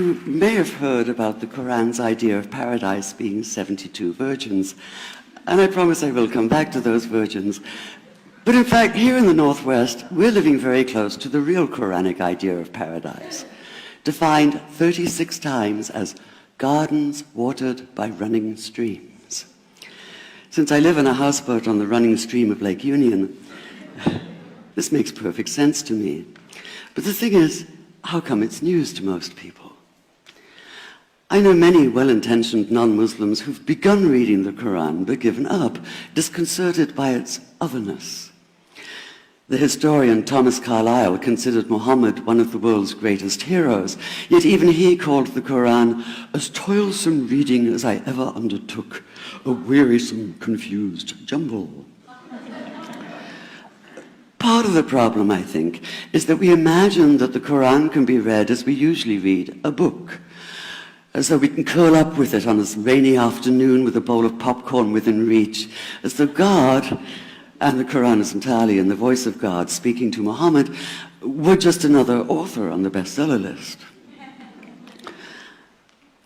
You may have heard about the Quran's idea of paradise being 72 virgins, and I promise I will come back to those virgins. But in fact, here in the Northwest, we're living very close to the real Quranic idea of paradise, defined 36 times as gardens watered by running streams. Since I live in a houseboat on the running stream of Lake Union, this makes perfect sense to me. But the thing is, how come it's news to most people? I know many well-intentioned non-Muslims who've begun reading the Quran but given up, disconcerted by its otherness. The historian Thomas Carlyle considered Muhammad one of the world's greatest heroes, yet even he called the Quran as toilsome reading as I ever undertook, a wearisome, confused jumble. Part of the problem, I think, is that we imagine that the Quran can be read as we usually read a book, as though we can curl up with it on this rainy afternoon with a bowl of popcorn within reach, as though God, and the Quran is entirely in the voice of God speaking to Muhammad, were just another author on the bestseller list.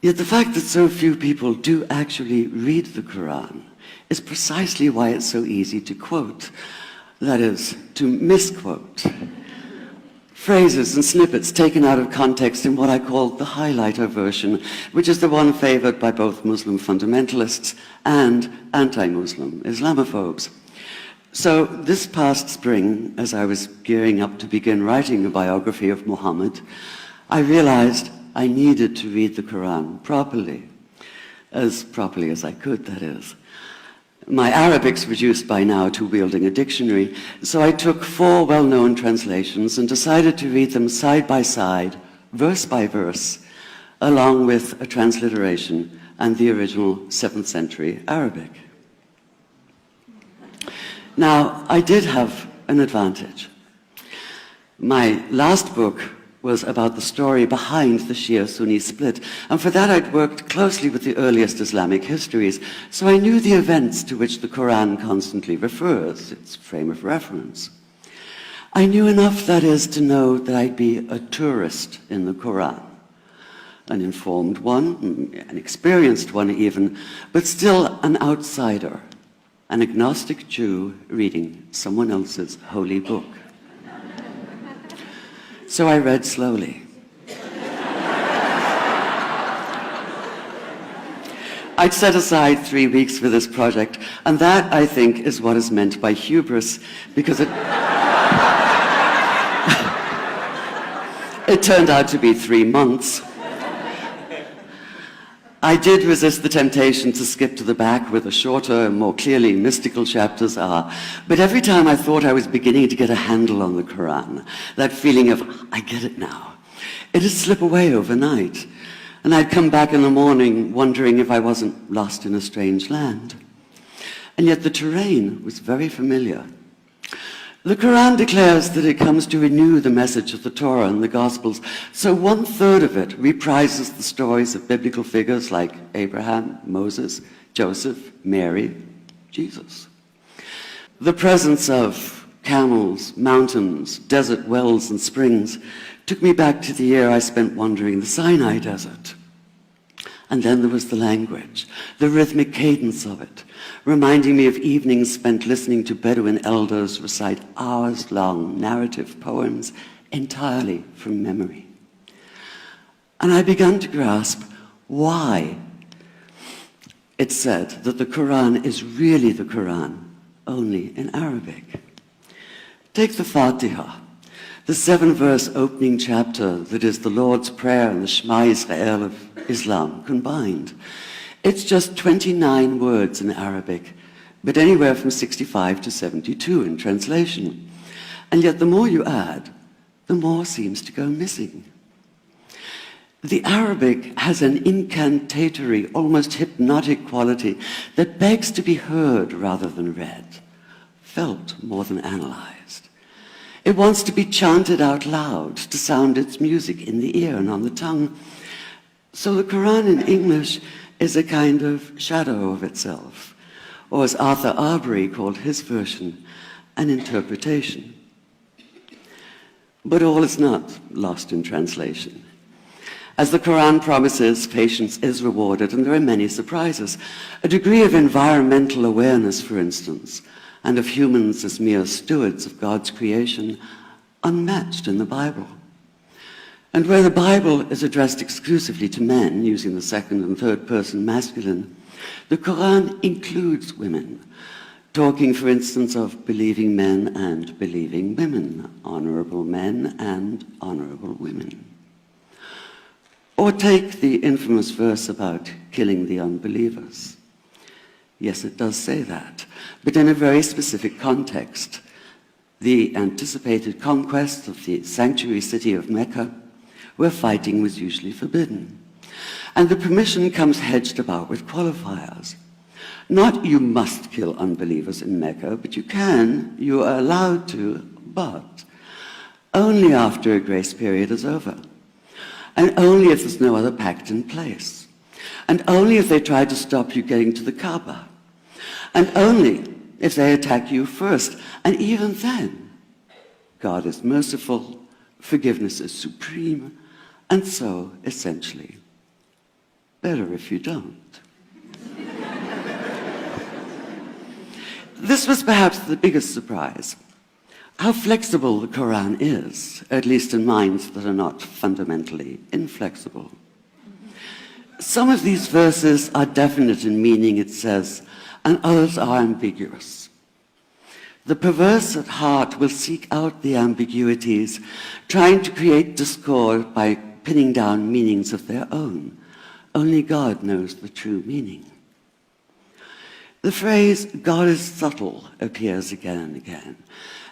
Yet the fact that so few people do actually read the Quran is precisely why it's so easy to quote. That is, to misquote. Phrases and snippets taken out of context in what I call the highlighter version, which is the one favored by both Muslim fundamentalists and anti-Muslim Islamophobes. So this past spring, as I was gearing up to begin writing a biography of Muhammad, I realized I needed to read the Quran properly as I could, that is. My Arabic's reduced by now to wielding a dictionary, so I took 4 well-known translations and decided to read them side by side, verse by verse, along with a transliteration and the original 7th century Arabic. Now, I did have an advantage. My last book was about the story behind the Shia-Sunni split, and for that I'd worked closely with the earliest Islamic histories, so I knew the events to which the Quran constantly refers, its frame of reference. I knew enough, that is, to know that I'd be a tourist in the Quran, an informed one, an experienced one even, but still an outsider, an agnostic Jew reading someone else's holy book. So I read slowly. I'd set aside 3 weeks for this project, and that, I think, is what is meant by hubris, because it turned out to be 3 months. I did resist the temptation to skip to the back where the shorter, more clearly mystical chapters are, but every time I thought I was beginning to get a handle on the Quran, that feeling of, I get it now, it'd slip away overnight, and I'd come back in the morning wondering if I wasn't lost in a strange land. And yet the terrain was very familiar. The Quran declares that it comes to renew the message of the Torah and the Gospels, so 1/3 of it reprises the stories of biblical figures like Abraham, Moses, Joseph, Mary, Jesus. The presence of camels, mountains, desert wells and springs took me back to the year I spent wandering the Sinai desert. And then there was the language, the rhythmic cadence of it, reminding me of evenings spent listening to Bedouin elders recite hours-long narrative poems entirely from memory. And I began to grasp why it's said that the Quran is really the Quran, only in Arabic. Take the Fatiha, the 7-verse opening chapter that is the Lord's Prayer and the Shema Israel of Islam combined. It's just 29 words in Arabic, but anywhere from 65 to 72 in translation. And yet the more you add, the more seems to go missing. The Arabic has an incantatory, almost hypnotic quality that begs to be heard rather than read, felt more than analyzed. It wants to be chanted out loud, to sound its music in the ear and on the tongue. So the Quran in English is a kind of shadow of itself, or as Arthur Arbery called his version, an interpretation. But all is not lost in translation. As the Quran promises, patience is rewarded, and there are many surprises. A degree of environmental awareness, for instance, and of humans as mere stewards of God's creation, unmatched in the Bible. And where the Bible is addressed exclusively to men, using the second and third person masculine, the Quran includes women, talking, for instance, of believing men and believing women, honorable men and honorable women. Or take the infamous verse about killing the unbelievers. Yes, it does say that, but in a very specific context. The anticipated conquest of the sanctuary city of Mecca, where fighting was usually forbidden. And the permission comes hedged about with qualifiers. Not you must kill unbelievers in Mecca, but you are allowed to, but only after a grace period is over. And only if there's no other pact in place. And only if they try to stop you getting to the Kaaba. And only if they attack you first. And even then, God is merciful, forgiveness is supreme, and so, essentially, better if you don't. This was perhaps the biggest surprise. How flexible the Quran is, at least in minds that are not fundamentally inflexible. Some of these verses are definite in meaning, it says, and others are ambiguous. The perverse at heart will seek out the ambiguities, trying to create discord by pinning down meanings of their own. Only God knows the true meaning. The phrase, God is subtle, appears again and again.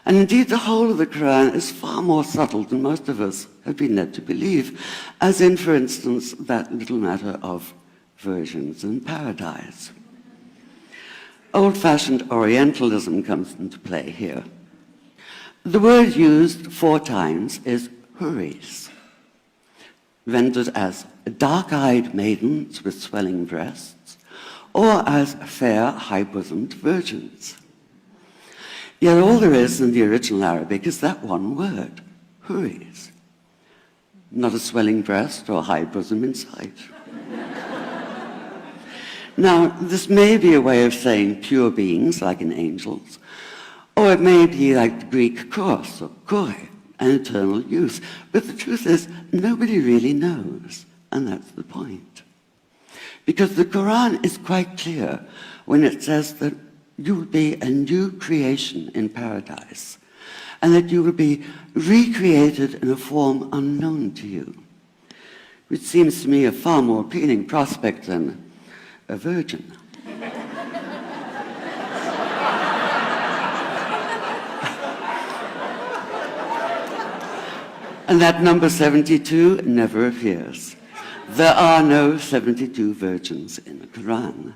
And indeed, the whole of the Quran is far more subtle than most of us have been led to believe, as in, for instance, that little matter of virgins and paradise. Old-fashioned Orientalism comes into play here. The word used 4 times is huris, rendered as dark-eyed maidens with swelling breasts, or as fair, high-bosomed virgins. Yet all there is in the original Arabic is that one word, huris. Not a swelling breast or high bosom in sight. Now, this may be a way of saying pure beings, like in angels, or it may be like the Greek kos, or kore, an eternal youth. But the truth is, nobody really knows, and that's the point. Because the Quran is quite clear when it says that you will be a new creation in paradise, and that you will be recreated in a form unknown to you, which seems to me a far more appealing prospect than a virgin. And that number 72 never appears. There are no 72 virgins in the Quran.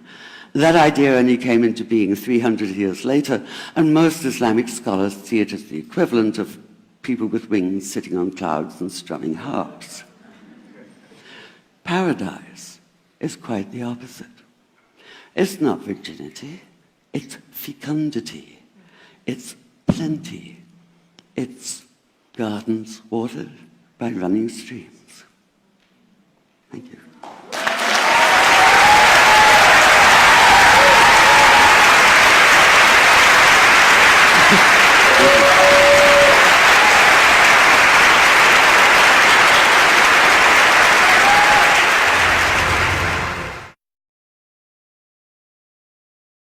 That idea only came into being 300 years later, and most Islamic scholars see it as the equivalent of people with wings sitting on clouds and strumming harps. Paradise is quite the opposite. It's not virginity, it's fecundity, it's plenty, it's gardens watered by running streams.